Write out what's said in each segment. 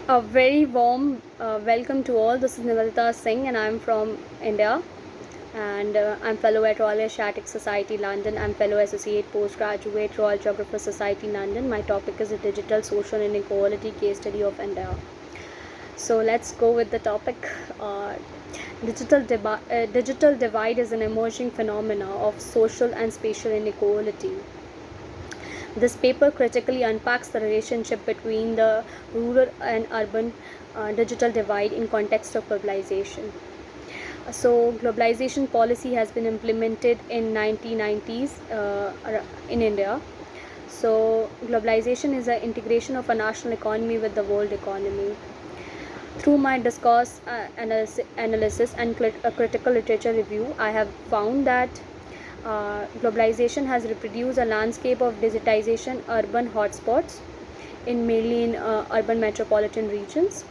A very warm welcome to all. This is Nivedita Singh, and I'm from India. And I'm fellow at Royal Asiatic Society London. I'm fellow associate postgraduate Royal Geographer Society London. My topic is the digital social inequality case study of India. So let's go with the topic. Uh, digital divide is an emerging phenomena of social and spatial inequality. This paper critically unpacks the relationship between the rural and urban digital divide in context of globalization. So, globalization policy has been implemented in 1990s in India. So, globalization is an integration of a national economy with the world economy. Through my discourse analysis and critical literature review, I have found that globalization has reproduced a landscape of digitization urban hotspots in mainly in urban metropolitan regions,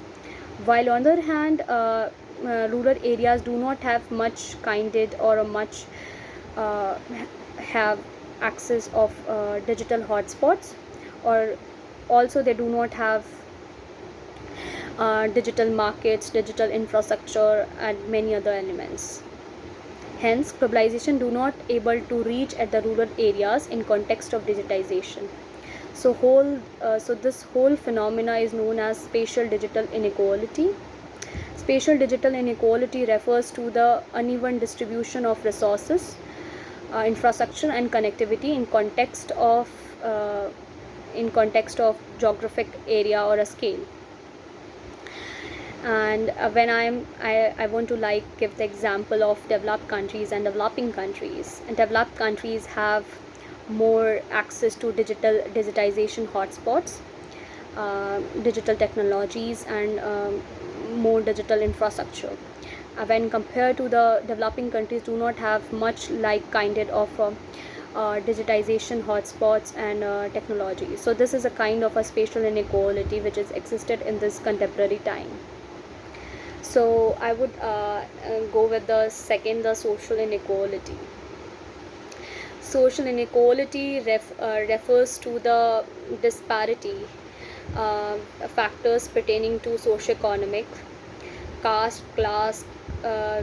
while on the other hand rural areas do not have much kinded or much uh, have access of digital hotspots, or also they do not have digital markets, digital infrastructure, and many other elements. Hence, globalization do not able to reach at the rural areas in context of digitization. So this whole phenomena is known as spatial digital inequality. Spatial digital inequality refers to the uneven distribution of resources, infrastructure, and connectivity uh, in context of geographic area or a scale. And when I want to like give the example of developed countries and developing countries. And developed countries have more access to digitization hotspots, digital technologies, and more digital infrastructure, when compared to the developing countries do not have much like kinded of digitization hotspots and technology. So this is a kind of a spatial inequality which has existed in this contemporary time. So I would go with the second, the social inequality. Social inequality refers to the disparity factors pertaining to socioeconomic, caste, class,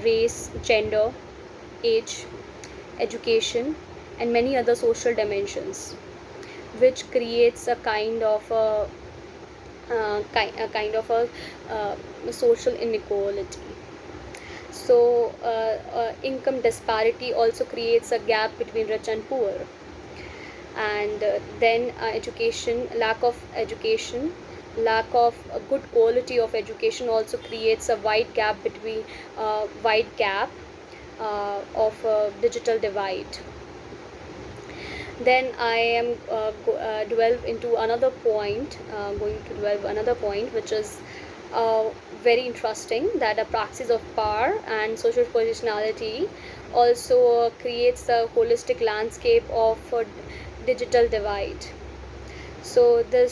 race, gender, age, education, and many other social dimensions, which creates a kind of a social inequality. So, income disparity also creates a gap between rich and poor, and then lack of a good quality of education also creates a wide gap of digital divide. Then I am going to delve another point, which is very interesting, that a praxis of power and social positionality also creates a holistic landscape of digital divide. So there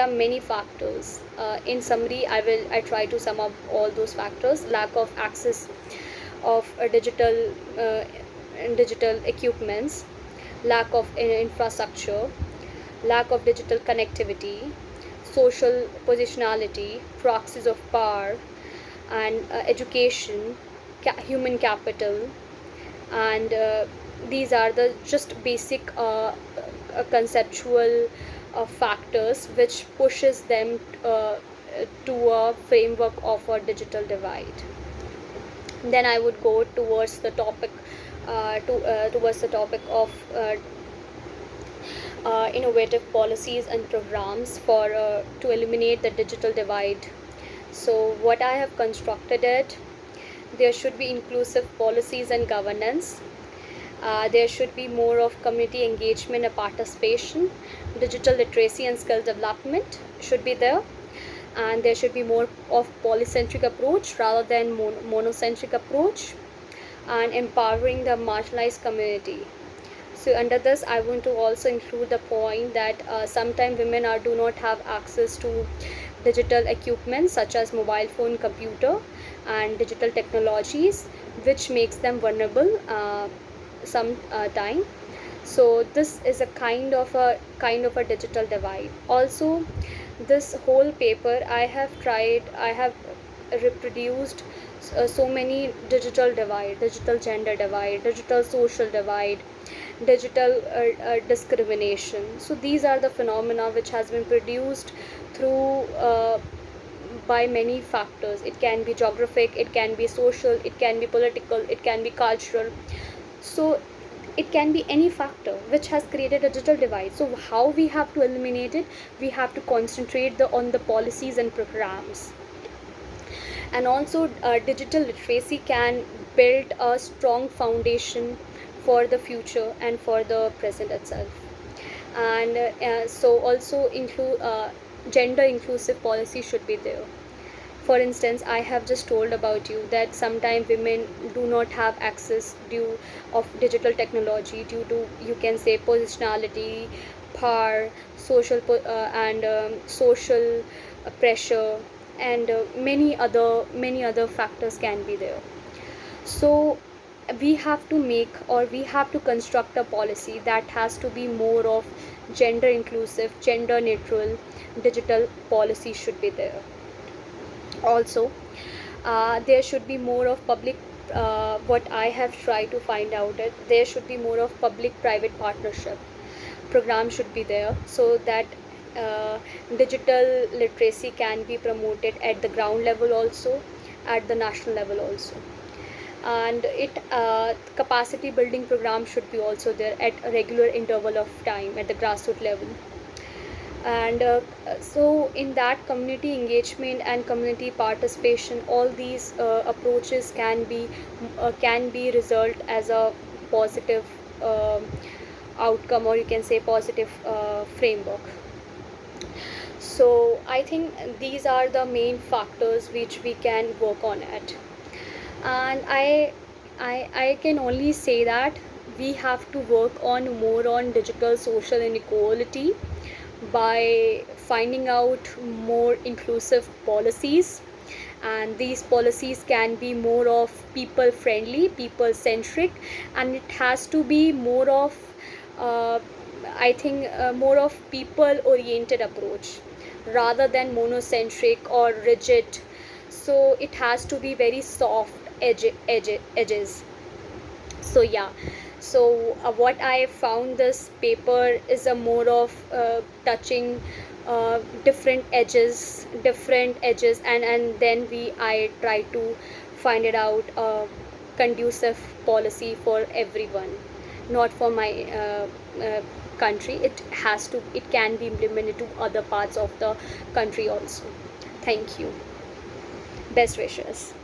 are many factors. In summary, I try to sum up all those factors: lack of access of digital equipments, lack of infrastructure, lack of digital connectivity, social positionality, proxies of power, and education, human capital, and these are the just basic conceptual factors which pushes them to a framework of a digital divide. Then I would go towards the topic towards the topic of innovative policies and programs for to eliminate the digital divide. So what I have constructed it, there should be inclusive policies and governance. There should be more of community engagement and participation. Digital literacy and skill development should be there, and there should be more of polycentric approach rather than monocentric approach, and empowering the marginalized community. So under this, I want to also include the point that sometimes women do not have access to digital equipment such as mobile phone, computer, and digital technologies, which makes them vulnerable some time. So this is a kind of a digital divide. Also, this whole paper I have reproduced so many digital divide, digital gender divide, digital social divide, digital discrimination. So these are the phenomena which has been produced through by many factors. It can be geographic, it can be social, it can be political, it can be cultural. So it can be any factor which has created a digital divide. So how we have to eliminate it? We have to concentrate on the policies and programs. And also digital literacy can build a strong foundation for the future and for the present itself. And so also include gender inclusive policy should be there. For instance, I have just told about you that sometimes women do not have access due of digital technology due to, you can say, positionality, power, social and social pressure, and many other factors can be there. So we have to make, or we have to construct a policy that has to be more of gender inclusive, gender neutral. Digital policy should be there. Also there should be more of public, what I have tried to find out, that there should be more of public private partnership program should be there, so that uh, digital literacy can be promoted at the ground level also, at the national level also. And it capacity building program should be also there at a regular interval of time at the grassroots level. And so in that, community engagement and community participation, all these approaches can be result as a positive outcome, or you can say positive framework. So I think these are the main factors which we can work on it. And I can only say that we have to work on more on digital social inequality by finding out more inclusive policies. And these policies can be more of people friendly, people centric, and it has to be more of uh, I think more of people oriented approach rather than monocentric or rigid. So it has to be very soft edges. So yeah, so what I found, this paper is a more of touching different edges, and then we I try to find it out a conducive policy for everyone, not for my uh, country. It can be implemented to other parts of the country also. Thank you. Best wishes.